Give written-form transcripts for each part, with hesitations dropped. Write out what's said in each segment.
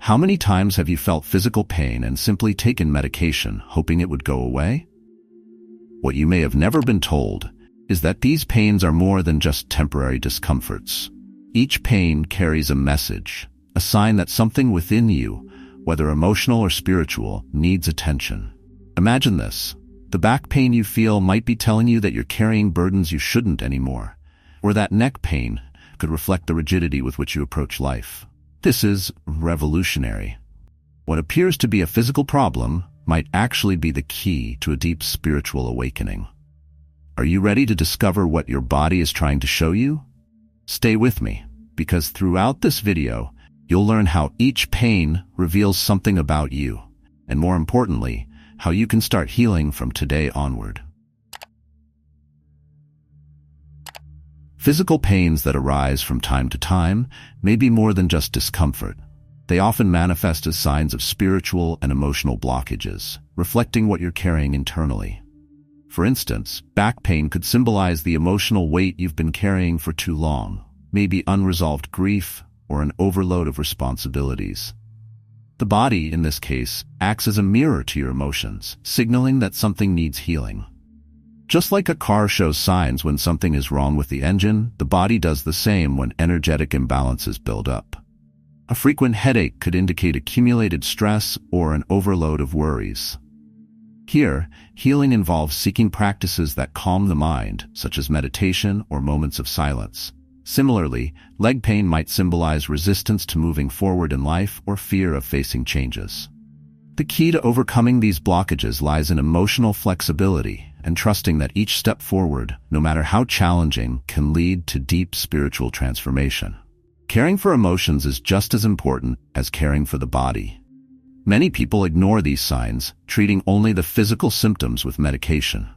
How many times have you felt physical pain and simply taken medication, hoping it would go away? What you may have never been told is that these pains are more than just temporary discomforts. Each pain carries a message, a sign that something within you, whether emotional or spiritual, needs attention. Imagine this. The back pain you feel might be telling you that you're carrying burdens you shouldn't anymore, or that neck pain could reflect the rigidity with which you approach life. This is revolutionary. What appears to be a physical problem might actually be the key to a deep spiritual awakening. Are you ready to discover what your body is trying to show you? Stay with me, because throughout this video, you'll learn how each pain reveals something about you, and more importantly, how you can start healing from today onward. Physical pains that arise from time to time may be more than just discomfort. They often manifest as signs of spiritual and emotional blockages, reflecting what you're carrying internally. For instance, back pain could symbolize the emotional weight you've been carrying for too long, maybe unresolved grief or an overload of responsibilities. The body, in this case, acts as a mirror to your emotions, signaling that something needs healing. Just like a car shows signs when something is wrong with the engine, the body does the same when energetic imbalances build up. A frequent headache could indicate accumulated stress or an overload of worries. Here, healing involves seeking practices that calm the mind, such as meditation or moments of silence. Similarly, leg pain might symbolize resistance to moving forward in life or fear of facing changes. The key to overcoming these blockages lies in emotional flexibility and trusting that each step forward, no matter how challenging, can lead to deep spiritual transformation. Caring for emotions is just as important as caring for the body. Many people ignore these signs, treating only the physical symptoms with medication.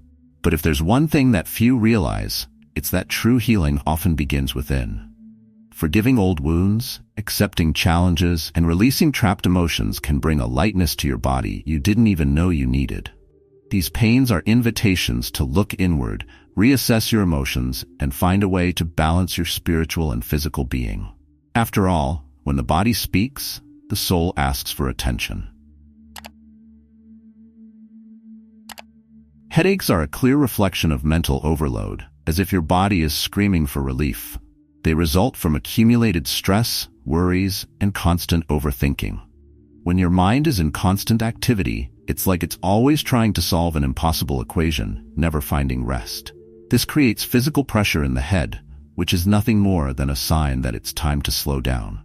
But if there's one thing that few realize, it's that true healing often begins within. Forgiving old wounds, accepting challenges, and releasing trapped emotions can bring a lightness to your body you didn't even know you needed. These pains are invitations to look inward, reassess your emotions, and find a way to balance your spiritual and physical being. After all, when the body speaks, the soul asks for attention. Headaches are a clear reflection of mental overload, as if your body is screaming for relief. They result from accumulated stress, worries, and constant overthinking. When your mind is in constant activity, it's like it's always trying to solve an impossible equation, never finding rest. This creates physical pressure in the head, which is nothing more than a sign that it's time to slow down.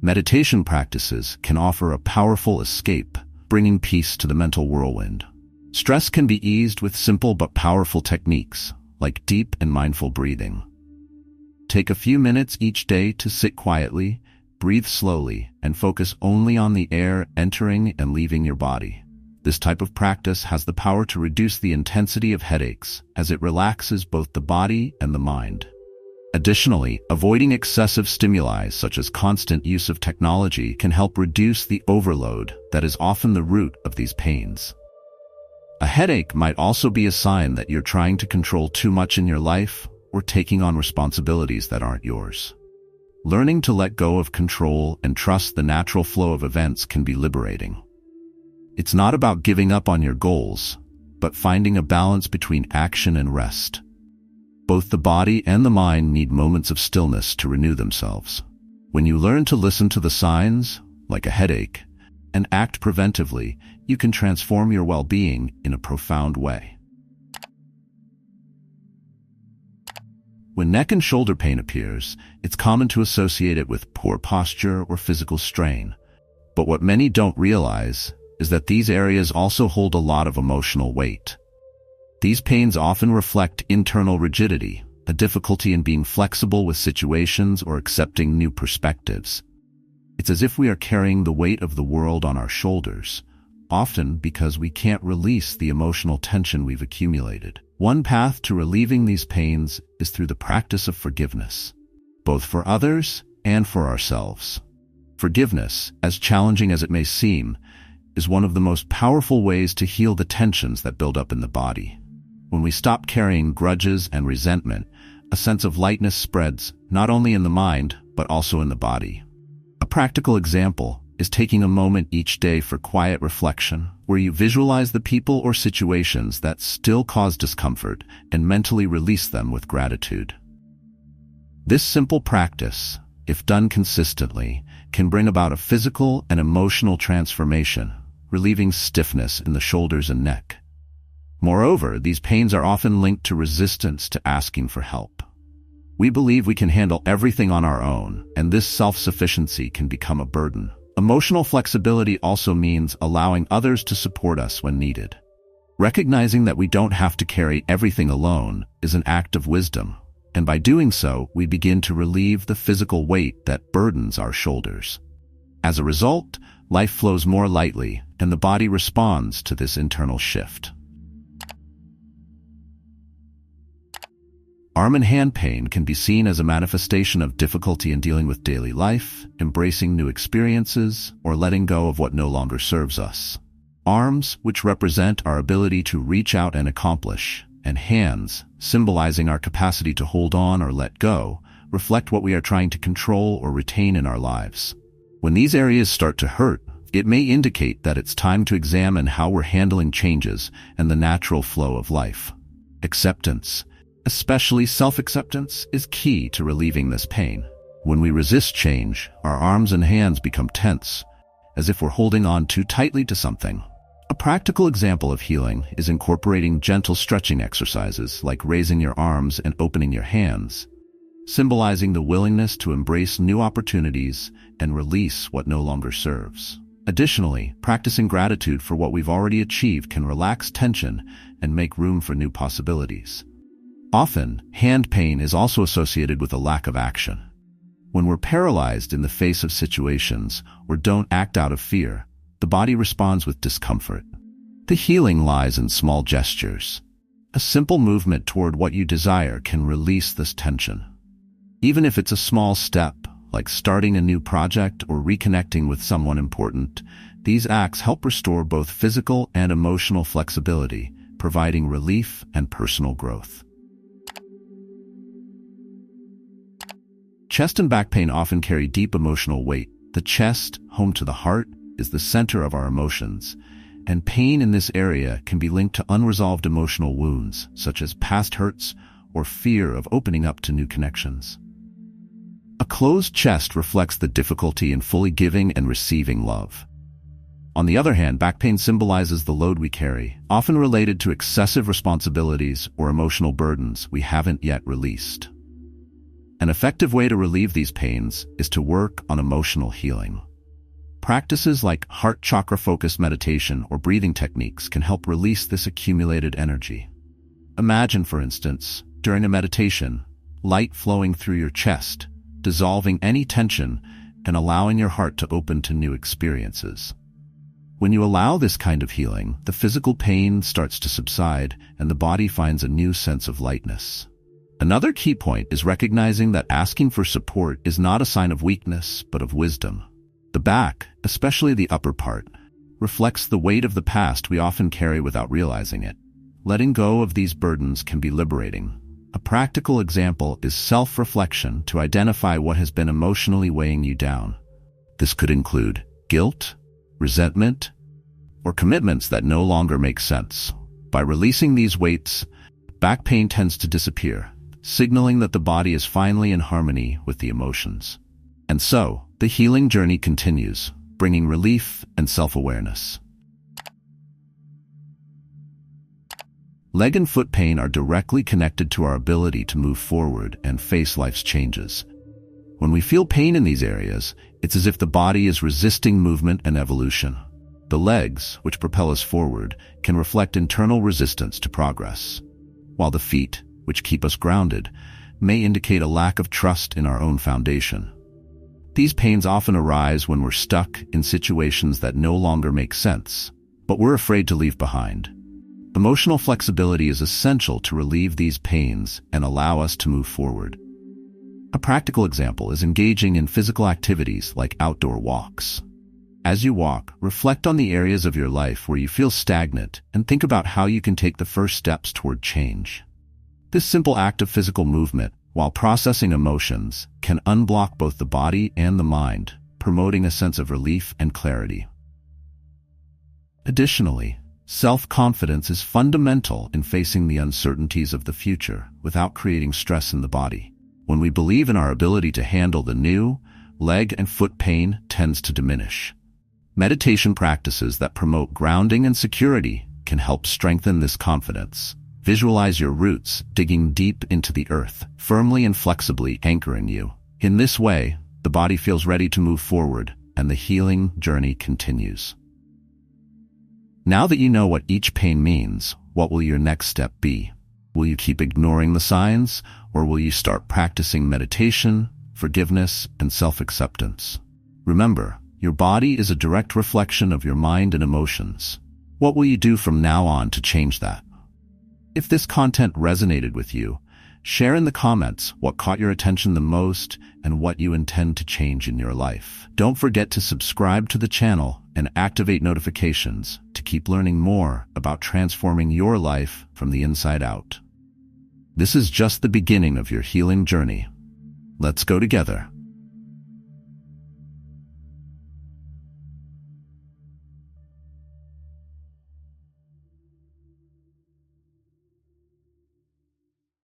Meditation practices can offer a powerful escape, bringing peace to the mental whirlwind. Stress can be eased with simple but powerful techniques, like deep and mindful breathing. Take a few minutes each day to sit quietly, breathe slowly, and focus only on the air entering and leaving your body. This type of practice has the power to reduce the intensity of headaches, as it relaxes both the body and the mind. Additionally, avoiding excessive stimuli such as constant use of technology can help reduce the overload that is often the root of these pains. A headache might also be a sign that you're trying to control too much in your life or taking on responsibilities that aren't yours. Learning to let go of control and trust the natural flow of events can be liberating. It's not about giving up on your goals, but finding a balance between action and rest. Both the body and the mind need moments of stillness to renew themselves. When you learn to listen to the signs, like a headache, and act preventively, you can transform your well-being in a profound way. When neck and shoulder pain appears, it's common to associate it with poor posture or physical strain. But what many don't realize is that these areas also hold a lot of emotional weight. These pains often reflect internal rigidity, a difficulty in being flexible with situations or accepting new perspectives. It's as if we are carrying the weight of the world on our shoulders, often because we can't release the emotional tension we've accumulated. One path to relieving these pains is through the practice of forgiveness, both for others and for ourselves. Forgiveness, as challenging as it may seem, is one of the most powerful ways to heal the tensions that build up in the body. When we stop carrying grudges and resentment, a sense of lightness spreads not only in the mind, but also in the body. A practical example is taking a moment each day for quiet reflection, where you visualize the people or situations that still cause discomfort and mentally release them with gratitude. This simple practice, if done consistently, can bring about a physical and emotional transformation, relieving stiffness in the shoulders and neck. Moreover, these pains are often linked to resistance to asking for help. We believe we can handle everything on our own, and this self-sufficiency can become a burden. Emotional flexibility also means allowing others to support us when needed. Recognizing that we don't have to carry everything alone is an act of wisdom, and by doing so, we begin to relieve the physical weight that burdens our shoulders. As a result, life flows more lightly, and the body responds to this internal shift. Arm and hand pain can be seen as a manifestation of difficulty in dealing with daily life, embracing new experiences, or letting go of what no longer serves us. Arms, which represent our ability to reach out and accomplish, and hands, symbolizing our capacity to hold on or let go, reflect what we are trying to control or retain in our lives. When these areas start to hurt, it may indicate that it's time to examine how we're handling changes and the natural flow of life. Acceptance, especially self-acceptance, is key to relieving this pain. When we resist change, our arms and hands become tense, as if we're holding on too tightly to something. A practical example of healing is incorporating gentle stretching exercises like raising your arms and opening your hands, symbolizing the willingness to embrace new opportunities and release what no longer serves. Additionally, practicing gratitude for what we've already achieved can relax tension and make room for new possibilities. Often, hand pain is also associated with a lack of action. When we're paralyzed in the face of situations or don't act out of fear, the body responds with discomfort. The healing lies in small gestures. A simple movement toward what you desire can release this tension. Even if it's a small step, like starting a new project or reconnecting with someone important, these acts help restore both physical and emotional flexibility, providing relief and personal growth. Chest and back pain often carry deep emotional weight. The chest, home to the heart, is the center of our emotions, and pain in this area can be linked to unresolved emotional wounds, such as past hurts or fear of opening up to new connections. A closed chest reflects the difficulty in fully giving and receiving love. On the other hand, back pain symbolizes the load we carry, often related to excessive responsibilities or emotional burdens we haven't yet released. An effective way to relieve these pains is to work on emotional healing. Practices like heart chakra-focused meditation or breathing techniques can help release this accumulated energy. Imagine, for instance, during a meditation, light flowing through your chest, dissolving any tension and allowing your heart to open to new experiences. When you allow this kind of healing, the physical pain starts to subside and the body finds a new sense of lightness. Another key point is recognizing that asking for support is not a sign of weakness, but of wisdom. The back, especially the upper part, reflects the weight of the past we often carry without realizing it. Letting go of these burdens can be liberating. A practical example is self-reflection to identify what has been emotionally weighing you down. This could include guilt, resentment, or commitments that no longer make sense. By releasing these weights, back pain tends to disappear, signaling that the body is finally in harmony with the emotions. And so, the healing journey continues, bringing relief and self-awareness. Leg and foot pain are directly connected to our ability to move forward and face life's changes. When we feel pain in these areas, it's as if the body is resisting movement and evolution. The legs, which propel us forward, can reflect internal resistance to progress, while the feet, which keep us grounded, may indicate a lack of trust in our own foundation. These pains often arise when we're stuck in situations that no longer make sense, but we're afraid to leave behind. Emotional flexibility is essential to relieve these pains and allow us to move forward. A practical example is engaging in physical activities like outdoor walks. As you walk, reflect on the areas of your life where you feel stagnant and think about how you can take the first steps toward change. This simple act of physical movement, while processing emotions, can unblock both the body and the mind, promoting a sense of relief and clarity. Additionally, self-confidence is fundamental in facing the uncertainties of the future without creating stress in the body. When we believe in our ability to handle the new, leg and foot pain tends to diminish. Meditation practices that promote grounding and security can help strengthen this confidence. Visualize your roots digging deep into the earth, firmly and flexibly anchoring you. In this way, the body feels ready to move forward, and the healing journey continues. Now that you know what each pain means, what will your next step be? Will you keep ignoring the signs, or will you start practicing meditation, forgiveness, and self-acceptance? Remember, your body is a direct reflection of your mind and emotions. What will you do from now on to change that? If this content resonated with you, share in the comments what caught your attention the most and what you intend to change in your life. Don't forget to subscribe to the channel and activate notifications to keep learning more about transforming your life from the inside out. This is just the beginning of your healing journey. Let's go together.